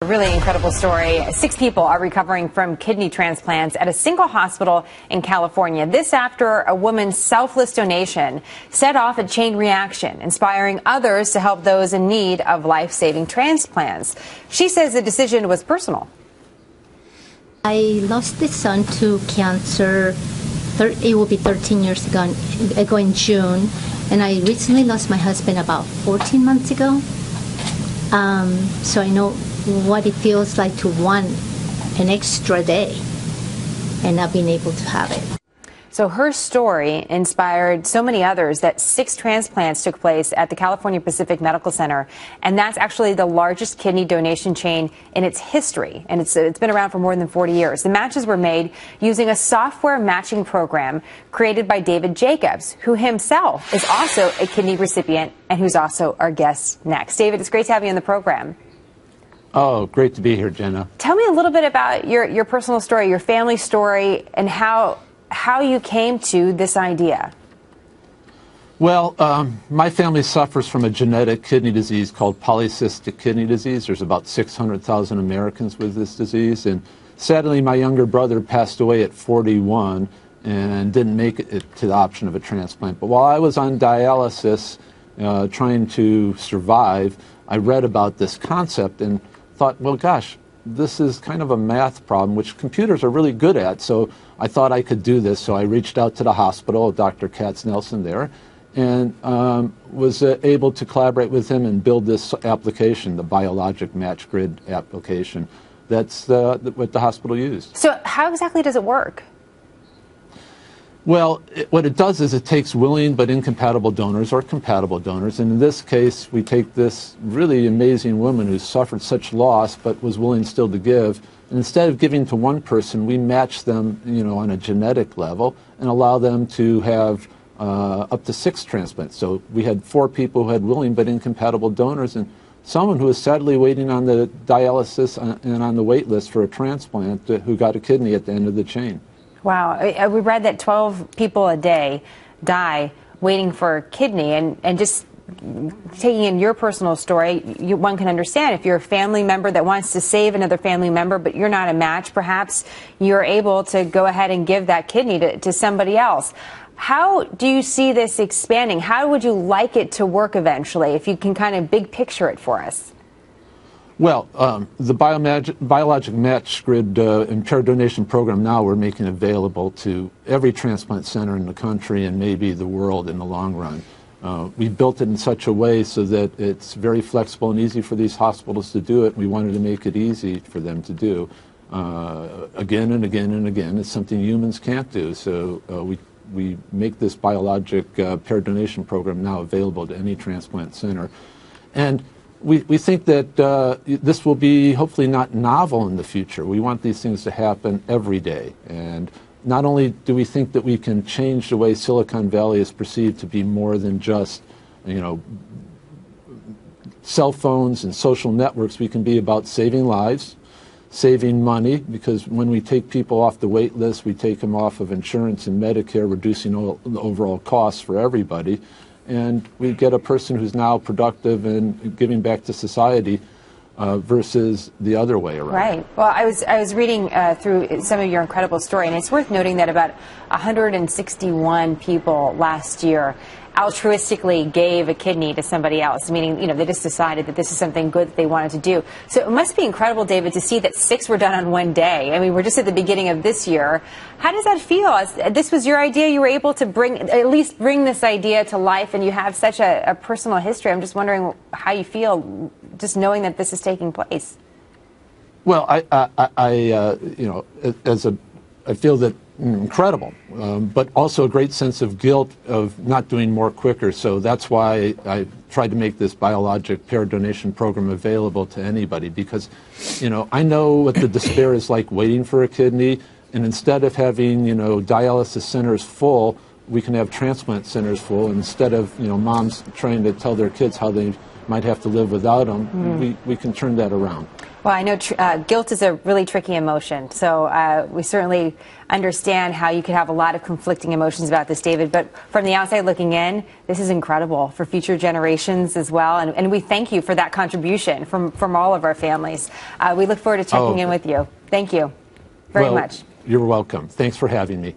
A really incredible story. 6 people are recovering from kidney transplants at a single hospital in California. This after a woman's selfless donation set off a chain reaction, inspiring others to help those in need of life-saving transplants. She says the decision was personal. I lost this son to cancer. It will be 13 years ago in June. And I recently lost my husband about 14 months ago. So I know what it feels like to want an extra day and not being able to have it. So her story inspired so many others that 6 transplants took place at the California Pacific Medical Center. And that's actually the largest kidney donation chain in its history. And it's been around for more than 40 years. The matches were made using a software matching program created by David Jacobs, who himself is also a kidney recipient and who's also our guest next. David, it's great to have you on the program. Oh, great to be here, Jenna. Tell me a little bit about your personal story, your family story, and how you came to this idea. Well, my family suffers from a genetic kidney disease called polycystic kidney disease. There's about 600,000 Americans with this disease. And sadly, my younger brother passed away at 41 and didn't make it to the option of a transplant. But while I was on dialysis trying to survive, I read about this concept and thought, well, gosh, this is kind of a math problem, which computers are really good at. So I thought I could do this. So I reached out to the hospital, Dr. Katz-Nelson there, and was able to collaborate with him and build this application, the biologic match grid application. That's what the hospital used. So how exactly does it work? Well, what it does is it takes willing but incompatible donors or compatible donors. And in this case, we take this really amazing woman who suffered such loss but was willing still to give. And instead of giving to one person, we match them, on a genetic level and allow them to have up to 6 transplants. So we had 4 people who had willing but incompatible donors and someone who was sadly waiting on the dialysis and on the wait list for a transplant who got a kidney at the end of the chain. Wow. We read that 12 people a day die waiting for a kidney. And just taking in your personal story, one can understand if you're a family member that wants to save another family member, but you're not a match, perhaps you're able to go ahead and give that kidney to somebody else. How do you see this expanding? How would you like it to work eventually, if you can kind of big picture it for us? Well, the biologic match grid impaired donation program now we're making available to every transplant center in the country and maybe the world in the long run. We built it in such a way so that it's very flexible and easy for these hospitals to do it. We wanted to make it easy for them to do again and again and again. It's something humans can't do. So we make this biologic paired donation program now available to any transplant center. And we think that this will be hopefully not novel in the future. We want these things to happen every day. And not only do we think that we can change the way Silicon Valley is perceived to be more than just, cell phones and social networks, we can be about saving lives, saving money, because when we take people off the wait list, we take them off of insurance and Medicare, reducing the overall costs for everybody. And we get a person who's now productive and giving back to society versus the other way around. Right. Well, I was reading through some of your incredible story, and it's worth noting that about 161 people last year altruistically gave a kidney to somebody else, meaning, they just decided that this is something good that they wanted to do. So it must be incredible, David, to see that 6 were done on one day. I mean, we're just at the beginning of this year. How does that feel? This was your idea. You were able to at least bring this idea to life, and you have such a personal history. I'm just wondering how you feel just knowing that this is taking place. Well, I feel that incredible, but also a great sense of guilt of not doing more quicker. So that's why I tried to make this biologic paired donation program available to anybody, because, I know what the despair is like waiting for a kidney, and instead of having, dialysis centers full, we can have transplant centers full. And instead of, moms trying to tell their kids how they might have to live without them, we can turn that around. Well, I know guilt is a really tricky emotion, so we certainly understand how you could have a lot of conflicting emotions about this, David. But from the outside looking in, this is incredible for future generations as well, and we thank you for that contribution from all of our families. We look forward to checking in with you. Thank you very much. You're welcome. Thanks for having me.